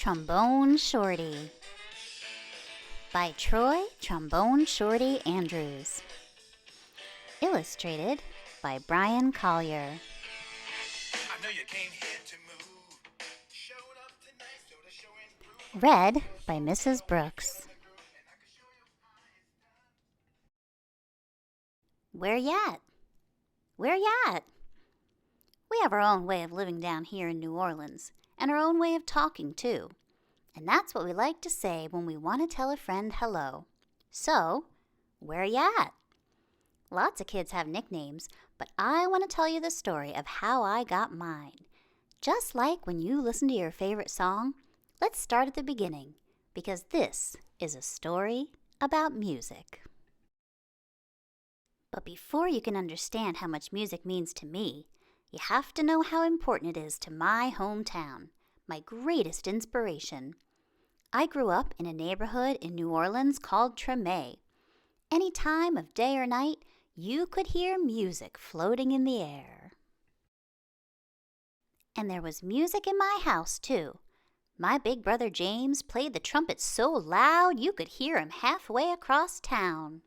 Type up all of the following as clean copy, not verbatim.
Trombone Shorty by Trombone Shorty Andrews. Illustrated by Brian Collier. Read by Mrs. Brooks. Where ya at? Where ya at? We have our own way of living down here in New Orleans, and our own way of talking, too. And that's what we like to say when we want to tell a friend hello. So, where ya at? Lots of kids have nicknames, but I want to tell you the story of how I got mine. Just like when you listen to your favorite song, let's start at the beginning, because this is a story about music. But before you can understand how much music means to me, you have to know how important it is to my hometown, my greatest inspiration. I grew up in a neighborhood in New Orleans called Trombone. Any time of day or night, you could hear music floating in the air. And there was music in my house, too. My big brother James played the trumpet so loud you could hear him halfway across town.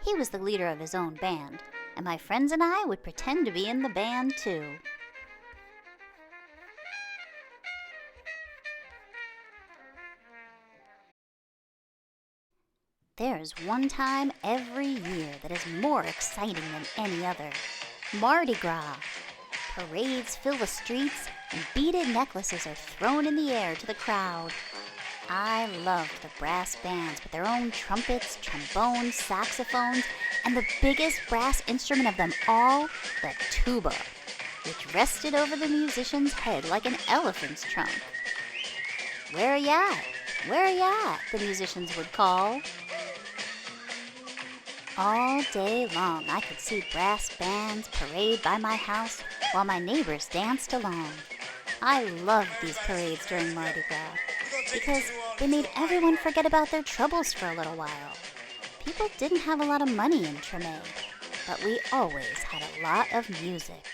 He was the leader of his own band, and my friends and I would pretend to be in the band, too. There is one time every year that is more exciting than any other. Mardi Gras. Parades fill the streets, and beaded necklaces are thrown in the air to the crowd. I loved the brass bands with their own trumpets, trombones, saxophones, and the biggest brass instrument of them all, the tuba, which rested over the musician's head like an elephant's trunk. Where ya at? Where ya at? The musicians would call. All day long I could see brass bands parade by my house while my neighbors danced along. I loved these parades during Mardi Gras because they made everyone forget about their troubles for a little while. People didn't have a lot of money in Trombone, but we always had a lot of music.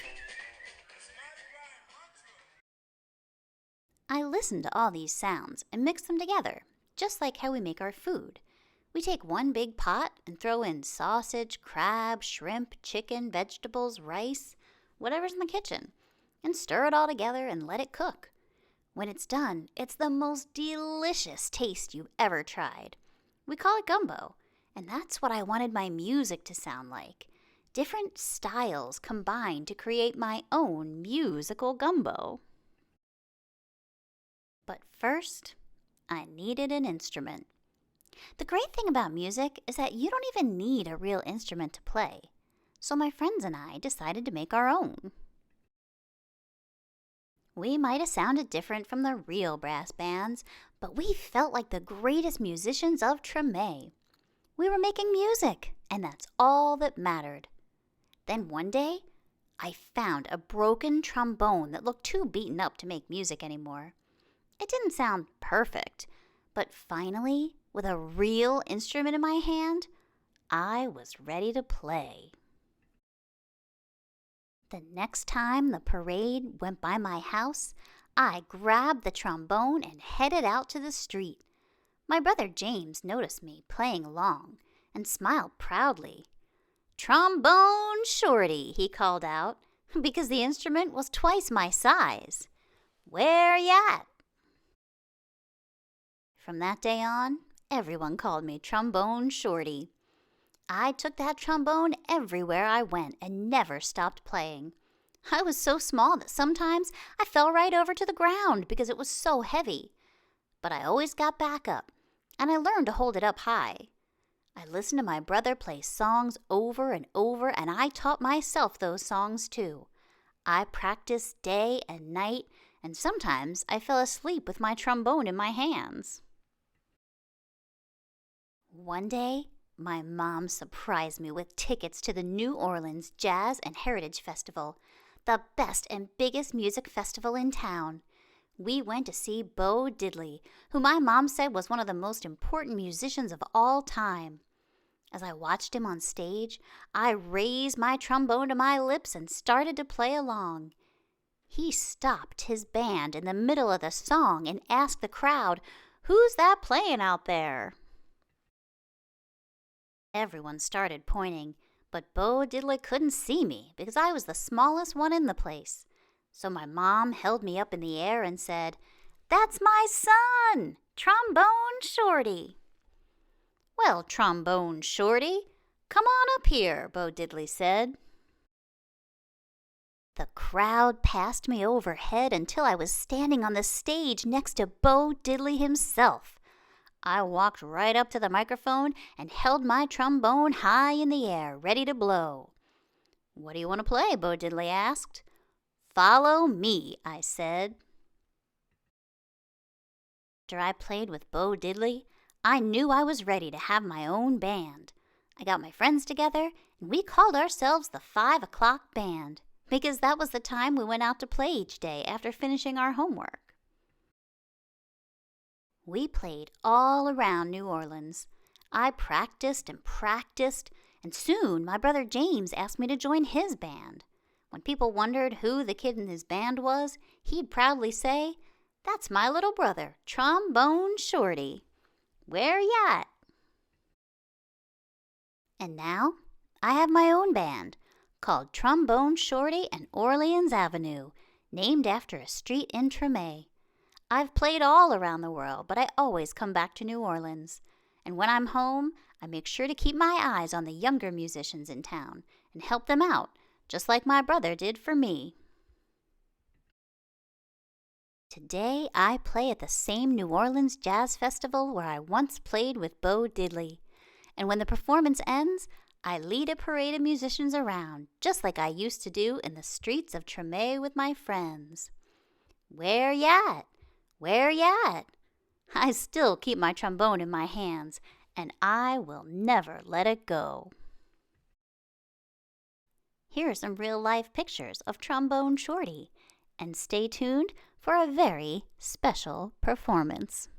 I listened to all these sounds and mixed them together, just like how we make our food. We take one big pot and throw in sausage, crab, shrimp, chicken, vegetables, rice, whatever's in the kitchen, and stir it all together and let it cook. When it's done, it's the most delicious taste you've ever tried. We call it gumbo, and that's what I wanted my music to sound like. Different styles combined to create my own musical gumbo. But first, I needed an instrument. The great thing about music is that you don't even need a real instrument to play. So my friends and I decided to make our own. We might have sounded different from the real brass bands, but we felt like the greatest musicians of Trombone. We were making music, and that's all that mattered. Then one day, I found a broken trombone that looked too beaten up to make music anymore. It didn't sound perfect, but finally, with a real instrument in my hand, I was ready to play. The next time the parade went by my house, I grabbed the trombone and headed out to the street. My brother James noticed me playing along and smiled proudly. "Trombone Shorty," he called out, because the instrument was twice my size. "Where ya at?" From that day on, everyone called me Trombone Shorty. I took that trombone everywhere I went and never stopped playing. I was so small that sometimes I fell right over to the ground because it was so heavy. But I always got back up, and I learned to hold it up high. I listened to my brother play songs over and over, and I taught myself those songs too. I practiced day and night, and sometimes I fell asleep with my trombone in my hands. One day, my mom surprised me with tickets to the New Orleans Jazz and Heritage Festival, the best and biggest music festival in town. We went to see Bo Diddley, who my mom said was one of the most important musicians of all time. As I watched him on stage, I raised my trombone to my lips and started to play along. He stopped his band in the middle of the song and asked the crowd, "Who's that playing out there?" Everyone started pointing, but Bo Diddley couldn't see me because I was the smallest one in the place. So my mom held me up in the air and said, "That's my son, Trombone Shorty." "Well, Trombone Shorty, come on up here," Bo Diddley said. The crowd passed me overhead until I was standing on the stage next to Bo Diddley himself. I walked right up to the microphone and held my trombone high in the air, ready to blow. "What do you want to play?" Bo Diddley asked. "Follow me," I said. After I played with Bo Diddley, I knew I was ready to have my own band. I got my friends together, and we called ourselves the 5 o'clock Band, because that was the time we went out to play each day after finishing our homework. We played all around New Orleans. I practiced, and soon my brother James asked me to join his band. When people wondered who the kid in his band was, he'd proudly say, "That's my little brother, Trombone Shorty. Where ya at?" And now I have my own band called Trombone Shorty and Orleans Avenue, named after a street in Treme. I've played all around the world, but I always come back to New Orleans. And when I'm home, I make sure to keep my eyes on the younger musicians in town and help them out, just like my brother did for me. Today, I play at the same New Orleans Jazz Festival where I once played with Bo Diddley. And when the performance ends, I lead a parade of musicians around, just like I used to do in the streets of Treme with my friends. Where ya at? Where ya at? I still keep my trombone in my hands, and I will never let it go. Here are some real-life pictures of Trombone Shorty, and stay tuned for a very special performance.